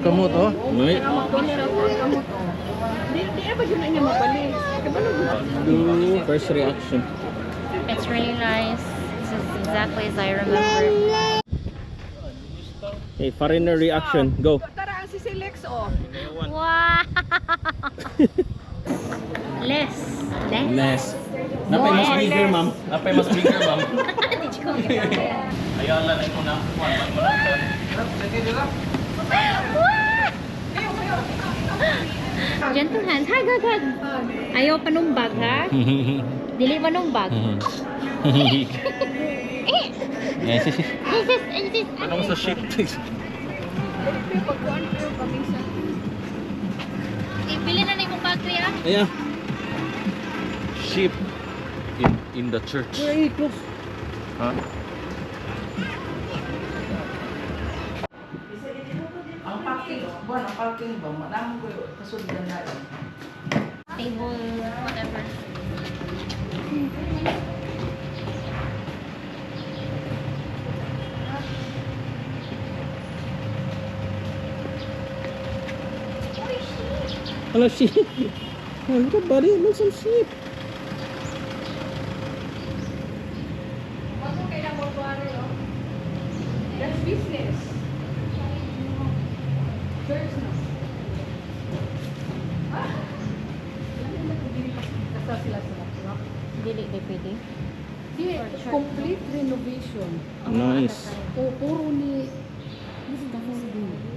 Kamot oh. May first reaction. It's really nice. This is exactly as I remember. Okay, foreigner reaction. Go. Tara, si Silex oh. Wow! Less. Less. Napay mas bigger, ma'am. Napay mas bigger, ma'am. Ayala na ko na. Gentle hands. Hag, hag, hag. Ayaw panumbag, ha? Dili panumbag. Yes. Anong sa ship? Ibili na na yung bag, Kuya. Ayan. Ship in the church. Wait, close. Huh? Ang parking ba? Manang ko kasundan na yun. Table, whatever. Hello, sheep. Oh, look at buddy, look some sheep. That's business. Church na. Kasa sila sa Dili, di pwede. complete renovation. Nice. O, puro ni... This is the whole thing.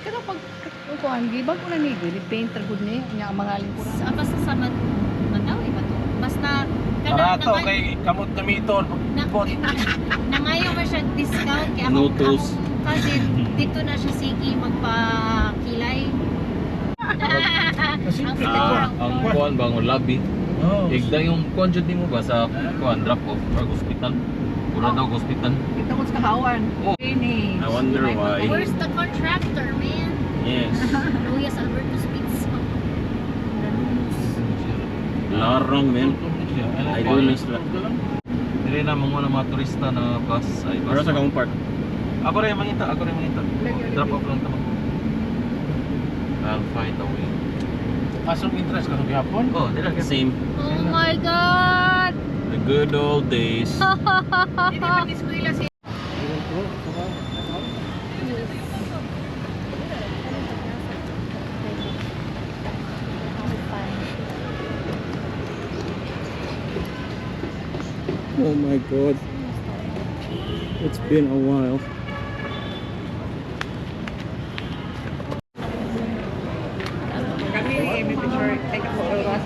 Pero pag kuan gibag ko na ni painter good ni nya ang mga lingkuran. Basta sa Matawi ba to? Basta Barato kay kamot gamiton. nangayo man siya discount kaya No tools. Kasi dito na siya sige magpakilay. Ang kuan bang lobby. Oh. Igda yung kuan jud nimo ba sa kuan drop off or hospital? Pura daw hospital. Kita mo sa kahawan. Oh. Ini. I wonder why. Where's the contractor, man? Yes. Luis Alberto Spitz. Larang men. I do miss la. Dili na mga turista na bus ay bus. Para sa kang park. Ako rin mangita. Drop off lang tama. I'll find a way. Asong interest ka gihapon? Oh, dili ka. Same. Oh my God! The good old days. Hindi man eskwela si Oh my god. It's been a while. kami may picture take a photo ba?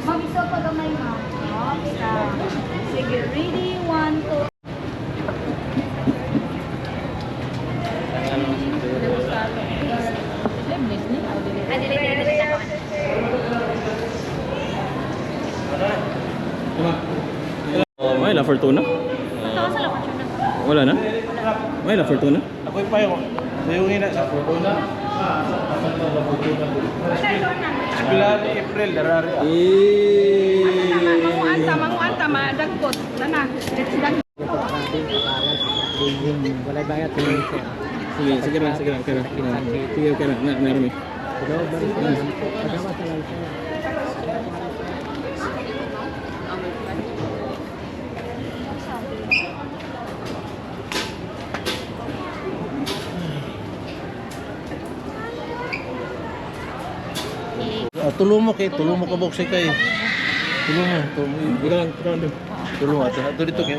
Mag-isa pa gamay ha. Sige, ready, 1, 2. May La Fortuna? Wala na? May La Fortuna? Ako pa yung sayungin na sa Fortuna. Eskwela ni April darari. Manguanta madagkot na. Let's dag. Walay bayad sa minister. Sige lang. Sige, okay na. Narami. Pagawa sa lang siya. Tulong mo ka boxe kay. Tulong mo. Bilang Tulong ato dito kay.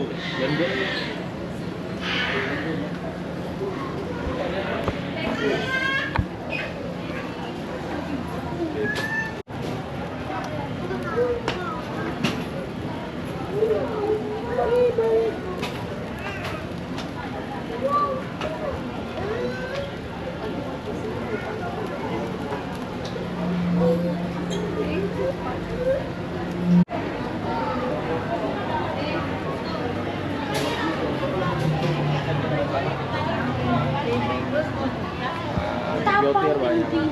Lothier ba yan?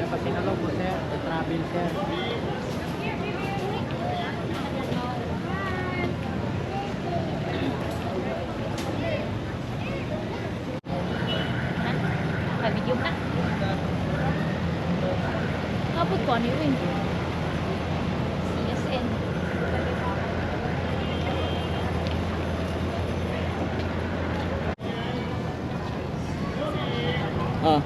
Dapat tinanong po sir, travel sir. Video ka? Kapot ko, ano yun? CSN. Ah.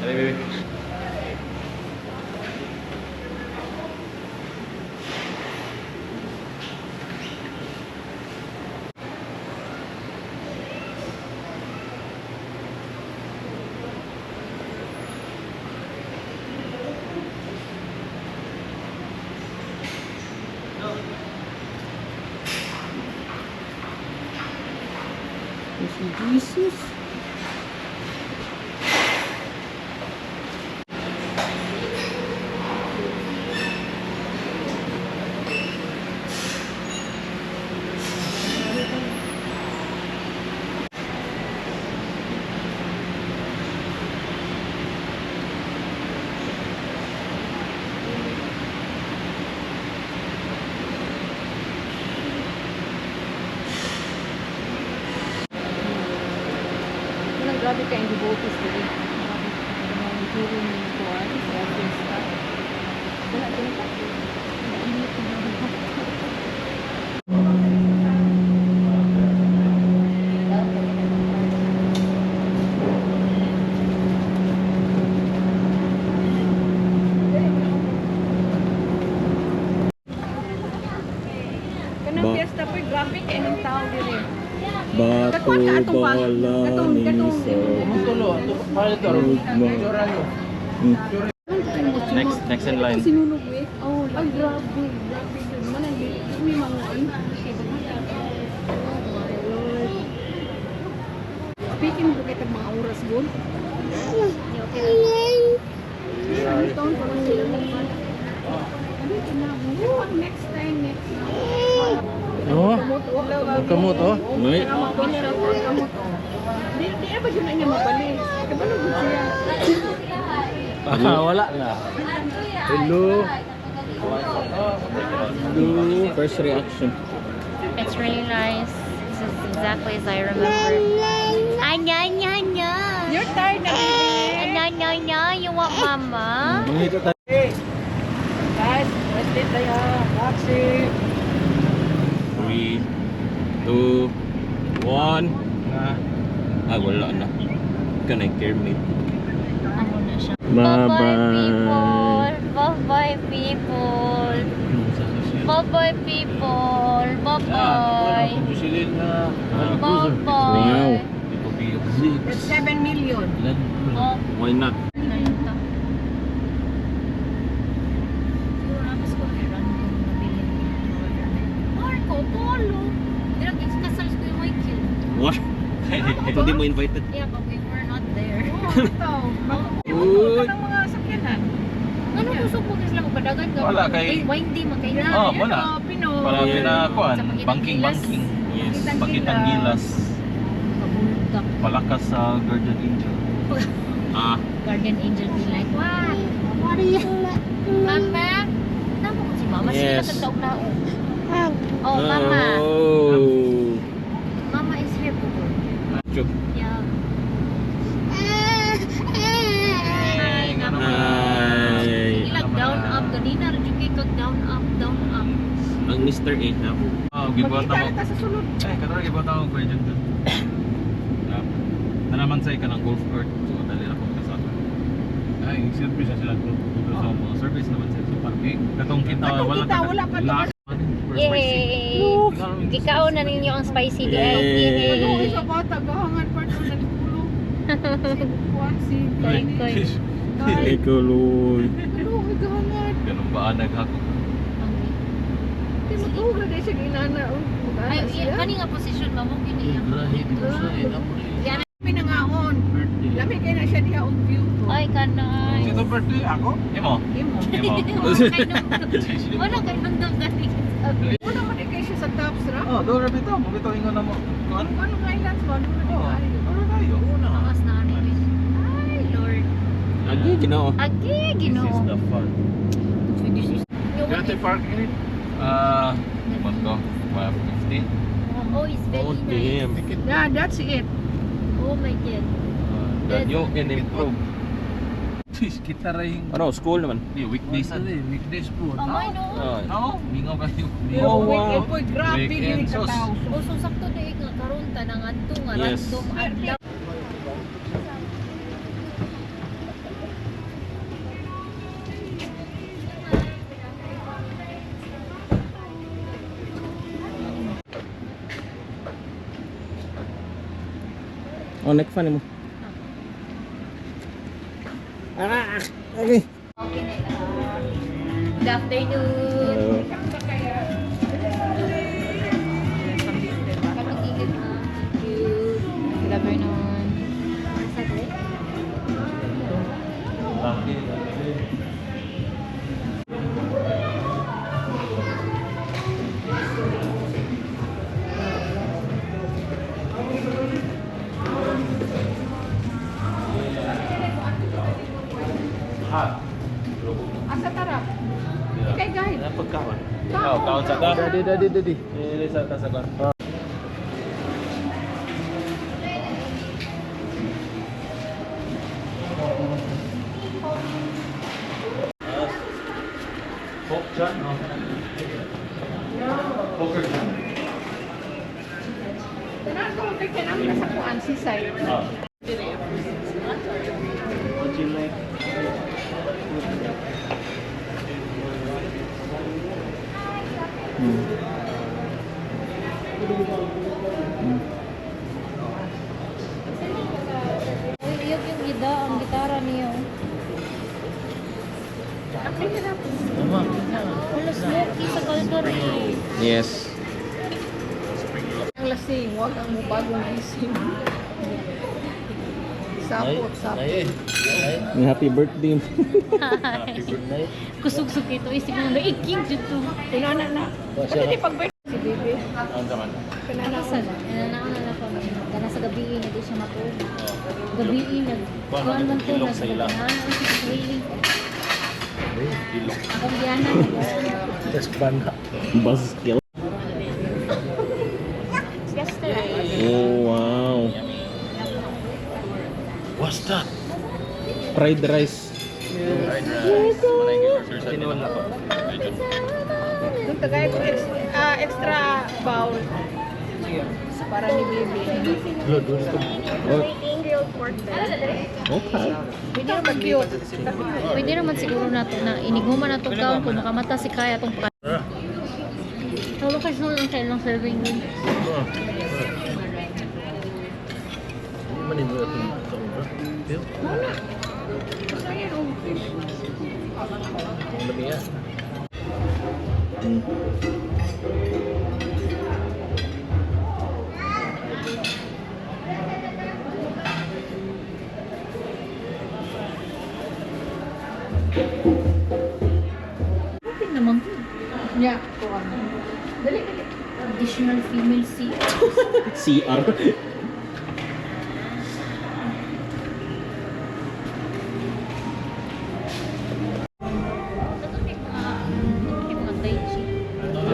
Dali, baby. Jesus. Grabe ka yung devotees dili. Grabe ka yung kuwan sa fiesta. Wala din ka. Init na. Kanang fiesta po, grabe ka yung tao dili. Bato bala Tulo, paano ito? Tsura nyo. Next in line. Sinunog eh. Oh, ay grabe. Grabe yun. Manandi. May mga ano. Speaking mo kita mga oras doon. Taon pa lang sila naman. Ano ito na? Next time, next time. Oh, kamot oh. May Di ba yun na niya mabalik? Kabalo ko siya. Wala na. Hello. Hello. First reaction. It's really nice. This is exactly as I remember. Anya, anya, anya. You're tired na, baby. Anya, anya, anya. You want mama? Mangito tayo. Guys, let's date tayo. Taxi. 3, 2, 1. Wala na. Can I care me? Ano na siya? Bye-bye. Bye-bye, people. Bye-bye, people. Bye-bye. Busilin na. Bye-bye. That's 7 million. Oh, Why not? ano yun to? Siguro naman ko kay random na bilhin. Marco, Polo. Dirag, kasal ko yung Michael. What? Ito di mo invited. Yeah, but we were not there. Ito. Good. Ang mga sakyanan. Ano gusto ko kasi lang padagan ka? Wala, kay- Hindi makailan. Oh, wala. Pinoy. Para Yeah. pinakuan, Sa Pakitan banking. Yes. Pakitang gilas. Kabultak. Palakas sa Guardian Angel. Ah. Guardian Angel be like, what? What are you? Mama? Tama ko si Mama. Sila Yes. kagtaog na ako. Oh, Mama. Oh. Mama is here po. Chuk. Yeah. Ay, Mama. Ay. Ilag down up. Ganina, rin kay kag down up, down up. Ang Mr. 8 na po. gibuhat Magkita mo. na ta sa sulod. Katara gibuhat ako question dun. Nanaman sa ka ng golf court. So, dali na kong kasama. Ay, service na sila to. So, mga service naman sila sa parking. Katong kita, Katong kita, wala pa to. Last. Yay! Ikaw na ninyo ang spicy di ay. Yay! Ano isa pa tagahangan pa doon na tulog. Si Juan, si Koy, koy. Ikaw, Lord. Ano may gahangat. Ganun ba naghako? Kaya matuog na siya ginana. Ay, Mag-ana siya. kani nga posisyon ba mo kini ang Yan. Pinangaon. Lami kayo na siya diha ang view ko. Ay kanay. Sino birthday ako? Imo. Imo. Imo. Wala kay nundong gani. Wala man eh kayo siya sa tops ra. Oh, doon rabi to. Mabito ingon na mo. Kuan? Anong islands mo? Ano na Oh, di ano tayo? Angas na ani. Ay Lord. Lagi ginoo. Agi This Ginoo. is the fun. This is Gante Park ini. What go? 150. Oh, it's very nice. Yeah, that's it. Oh my God. That you can improve. Kita rin. Ano, school naman? Di, weekdays na rin. Weekdays po. Oh my no. Oo, mingaw kayo. Oh, wow. Weekend po, grabe Weekend gini ka sauce. tao. Oh, so sakto di nga karon ta nang adto nga Yes. random adlaw. Oh, neck fan mo. Okay. Okay na. Good afternoon. Kapag-ingat na. Thank you. Good afternoon. Saglit. Asa tarap? Ikay guide. Pagkawan. Oh, kaon sa ta. Dadi. Dili sa ta sa kon. Pork chan. Poker chan. Tanan ko kay kanang nasa kuan si side. Ah. Uy, iyog yung gida, ang gitara niyo. Wala smoky sa Calgary. Yes. Ang lasing, wag ang bagong gising. Sapot. Happy birthday. Kusog-sug ito. Isip mo na iking dito. Tinana na. Kasi di pag si baby. Kaon sa kon. Kanana Nasa na. Nananaon na ako. Kana sa gabi na di siya matulog. Gabi na. Kuan man to. Ilong sa ila. Ilong. Akong diana. Buzzkill. Yesterday. Oh, wow. What's that? Fried rice. Fried rice. Tinuan na ko. Doon tagay ko extra bowl. Para ni baby. Oh, Grilled pork belly. okay. Pwede naman cute. Pwede naman siguro nato na iniguman na itong kaon kung makamata si Kaya itong pa. Solo kasi nung lang sa ilang serving yun. Okay naman po. Yeah, kuan. Dali. Additional female seat. CR.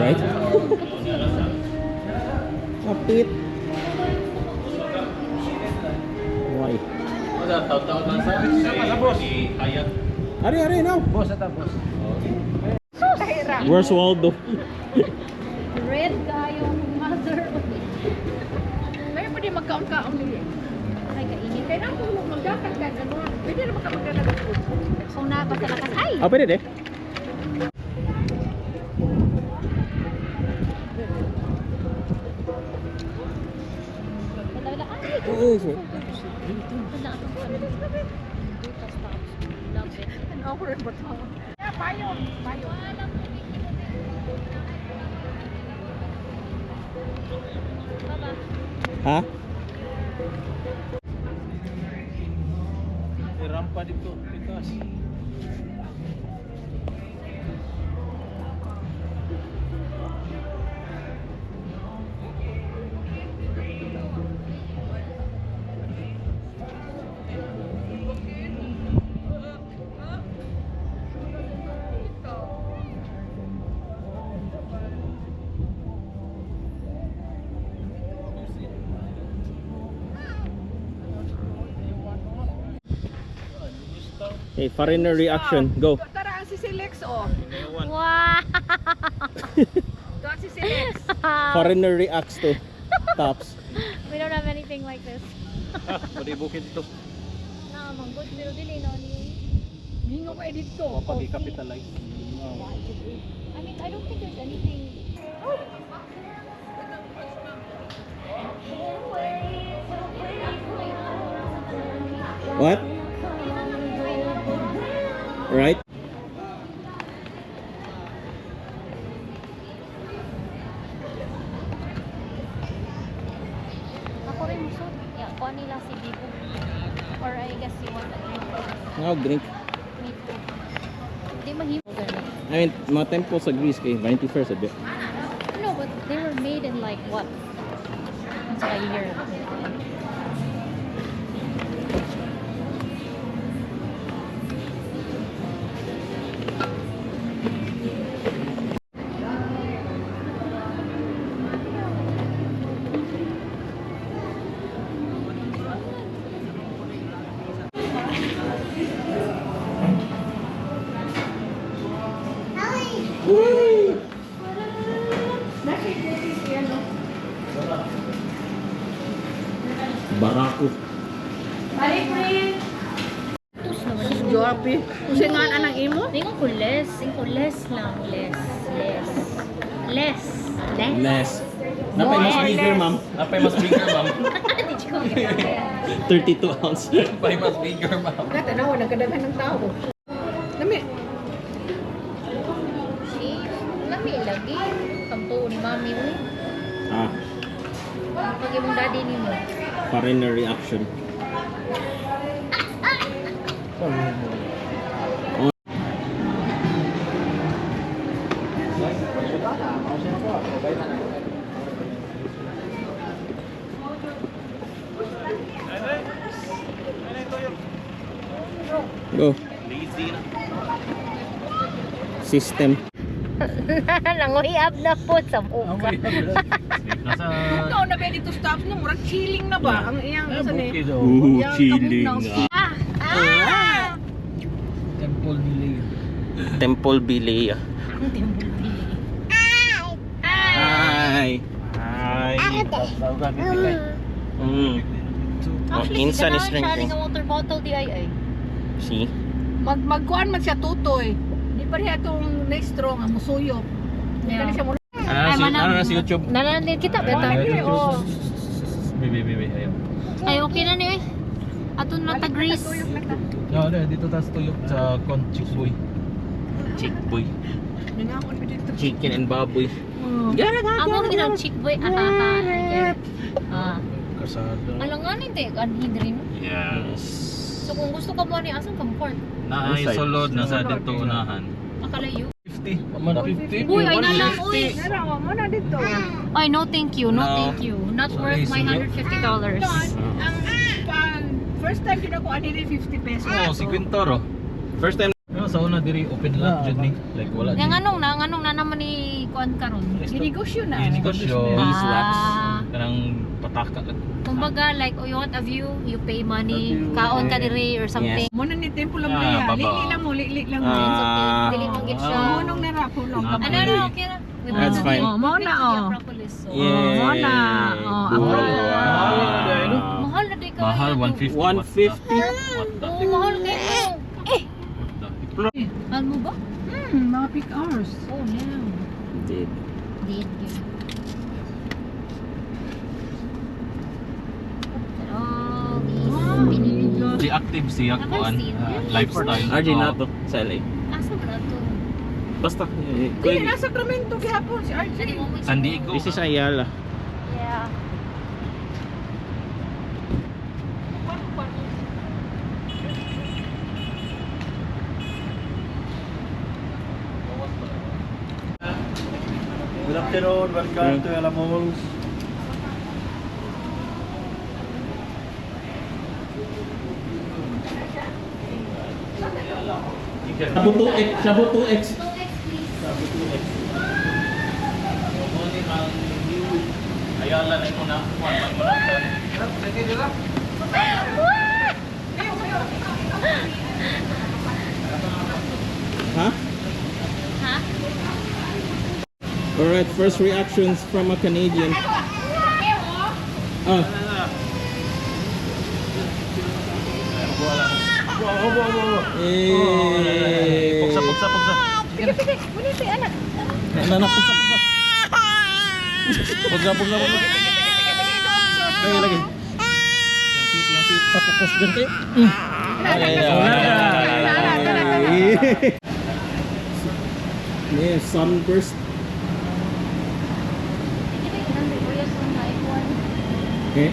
Right? Kapit. Why? Ari, no. Boss, ata boss. Kahira. Where's Waldo? Red kayong mother. Kaya pwede magkaon-kaon nila. Ay, kainit. Kaya na kung magdakan ka, ano, pwede na magkakagdakan ng food. Kung napasalakas, ay! Ah, pwede de. Wala, ay! Oo, sir. Wala, butas tapos. Vlog. Ano ako rin ba ito? Bayo. Ha? May rampa dito, pitas. Okay, foreigner reaction. Go. Tara, ang si Silex, oh. Wow! Ito ang si Silex. Foreigner reacts to tops. We don't have anything like this. Pwede bukid ito. Manggod, pero dili no ni. Hingo pa dito. Pag-capitalize. I mean, I don't think there's anything. What? Right? Ako rin musod. Yeah, kuha nila si Bibo. Or I guess you want a drink. Now drink. Me too. Hindi mahimo. I mean, mga tempo sa Greece kay 21st a bit. No, but they were made in like what? It's like a year. Barako. Tus naman. Joapi. Kasi nga anang imo? Tingnan ko less. Tingnan ko less lang. Less. Less. Napay mas bigger, ma'am. Napay mas bigger, ma'am. Did you go? 32 ounce. Napay mas bigger, ma'am. Natanawa, nagkadaghan ng tao. Lami. See? Lami lagi. Kampo ni mami mo. Ah, Pag imong daddy ni mo. foreigner reaction. Go. Lazy na. System. Nanguyab na po sa buka. Nasa... Ito, na ba dito stops no? Murag chilling na ba? Ang iyang, ano ni? Bukid oh. Yang Chilling. kabugnaw. Temple delay. Temple Bilea. Ay. Ay. Tawag bibigay. Actually, Insan is si Danae drinking. ng water bottle di ay. See? Magkuhan man siya tutoy. Di pa rin itong na-strong, ang musuyo. Yeah. Kani siya mo. Ano na si YouTube? Nalandin kita beta. Oo. Bibi. Ayaw. Ay okay na ni. Aton na ta Greece. No, dito tas tuyok sa Chick Boy. Chick boy. Ningamon mo dito. Chicken and baboy. Amo ni ang chick boy. Kasada. Alanganin te kanhin rin. Yes. So kung gusto ka mo ni asang comfort. Na ay sulod na sa dito unahan. Akalayo. 50. Mana 50. Uy, ay nalang, uy. Narawa mo na dito. Ay no thank you. No No. thank you. Not worth my $150. Ang first time din ako anili 50 pesos. Oh, si Quintoro. First time. Ano sa una diri open lot jud ni. Like wala. Yang anong na naman ni kuan karon. Ginegosyo na. Negosyo. Beeswax. Kanang pataka. Kumbaga like oh, you want a view, you pay money, kaon ka diri or something. Mo na ni tempo lang Ah, na. baba. Lili lang mo, lili lang mo. It's okay. Dili man gid siya. Punong na ra, punong. Ah, Ano na okay na. We That's will fine. be- Oh, mo na, we will be oh. Acropolis, so. Yeah. mo na. Oh, ako. Wow. Mahal na di ka. Mahal 150. 150. What the? Oo, mahal kayo. Mahal mo ba? Mga peak hours. Oh, no. Did. Did you? All these binili. active siya kuan Naman, lifestyle. RJ na to sa LA. Asa ba na to? Basta. Hindi, nasa Sacramento gihapon si RJ. Dali mo mo San Diego. This is Ayala. Yeah. Good afternoon, welcome to Ella Malls. Shabu 2X. Shabu 2X. 2x please. Ayala na ko na kuan mo na. Huh? Ha? Alright, first reactions from a Canadian. Ah. Eh. Pugsa. Sige, buniti anak. Nanak po sa Pugsa. Lagi. Yang fit. Papukus din kayo. Yeah, sunburst. Okay.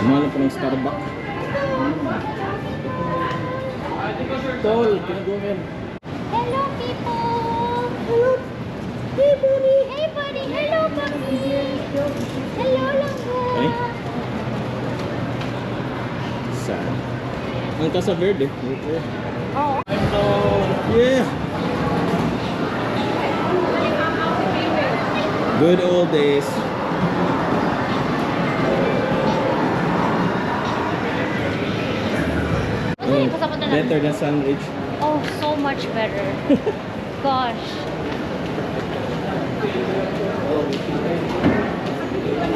Mahal pa ng Starbucks. Tol, pinag-umin. Hello people! Hello! Hey buddy! Hey buddy! Hello buddy! Hello langga! Ay? Sad. Ang Casa Verde. Oh. Yeah! Good old days. Better than sandwich. Oh, so much better. Gosh.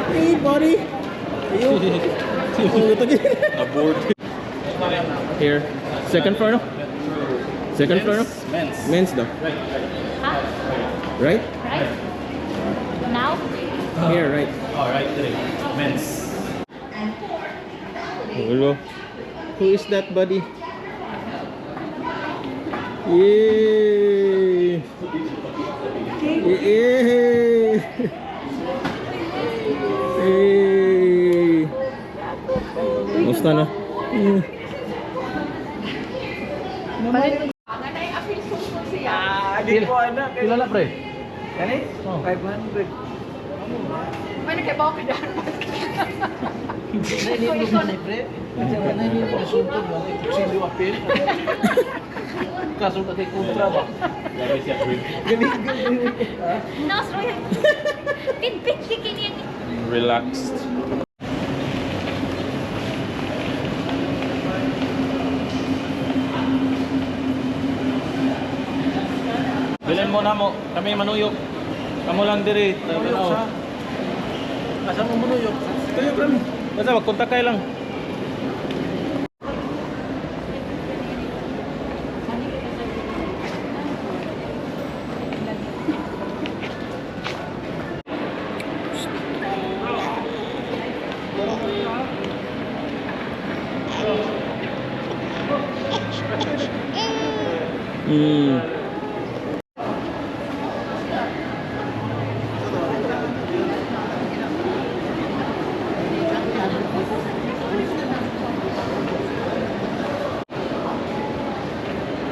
Hey buddy! Abort. Here. Second floor no? Second floor no? Men's though. Huh? Right? Right? Now? Here, right. All right, men's. Hello. Who is that buddy? Yay! Yay! Yay! Musta na? Di ko anak. Kilala pre? Kani? 500. May nagkabaw ka dyan. Hindi mo na pre. Kasi wala hindi mo nasuntod. Silyo apil. Kaso na kay kontra ba? No, sorry. Pin-pin chicken yan. Relaxed. Bilhin mo na mo. Kami manuyok. Kamu lang diri. Asa mo munuyok? Kayo kami. Basta magkontak kayo lang.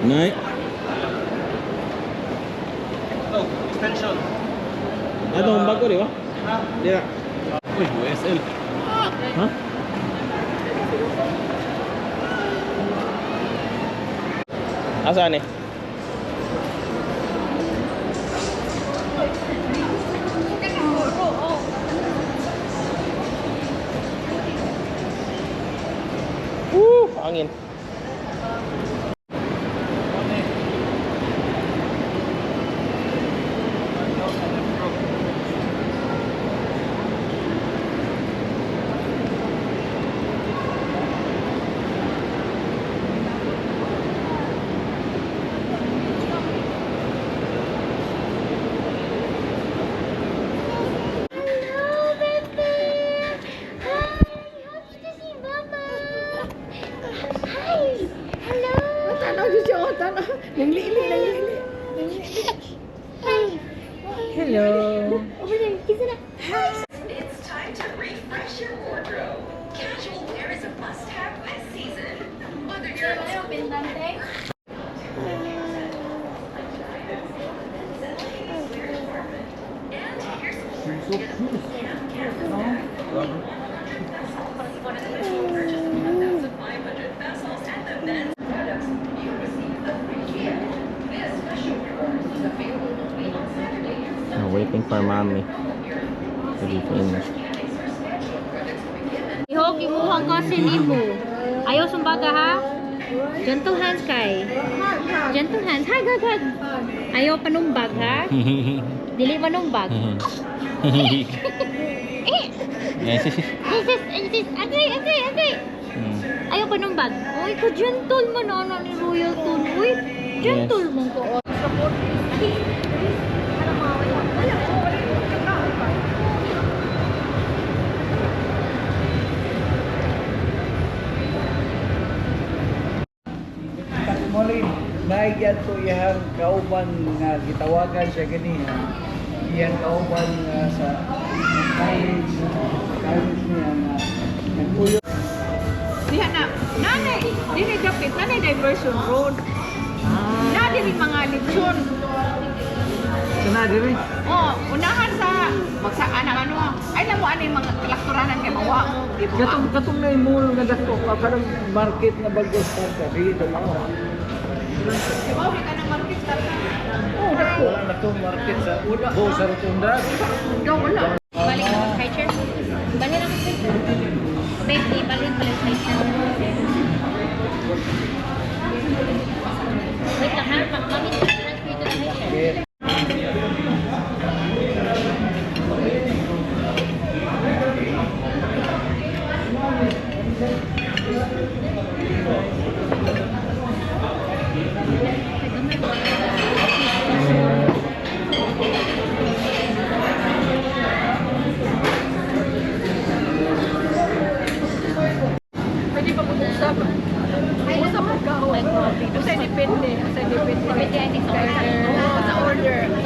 Night. Oh, extension. Ato ang bago di ba? Dira. Uy, USL. Ha? Asaan eh? Angin. Nanglili. Hello. Over there, kiss it up. It's time to refresh your wardrobe. Casual wear is a must-have this season. Whether you're and here's $1,500 pesos at the Benz products. You receive a free gift. This special reward is available only on Saturday and Sunday. Waiting for mommy to be finished. Ihok, imuhang kasi nimo. Ayaw sumbaga ha? Gentle hands kay. Gentle hands. Hag, hag, hag. Ayaw panumbag ha? Dili manumbag. Yes. Agay, agay, agay. Ayaw panumbag. Uy, ka-gentle mo na ano ni Royal Tune. Uy, gentle mo ko. Molin, naigyan ko iyang kauban nga gitawagan siya gani. Iyang kauban nga sa college niya nga nagpuyo. Diha na. Nanay, dili dapit. Nanay diversion road. Na dili mga lechon. Sana diri. Oh, unahan sa magsaan ang ano. Ay namo ani mga kalaktoranan kay mawa mo. Di ba? Katong na yung mall nga dako parang market nga bagos ta dito mo. Di ba uli ka ng market sa Oh, dako na to market sa una ho sa rotunda. Daw wala. Balik na mag chair. Balik na mag chair. Baby, balik sa chair. Wait lang ha. Mami, transfer to the high chair. Pwede pa mag-usap. Usap mo ka. Sa depende. Sa depende. Depende, I think, sa order. Sa order.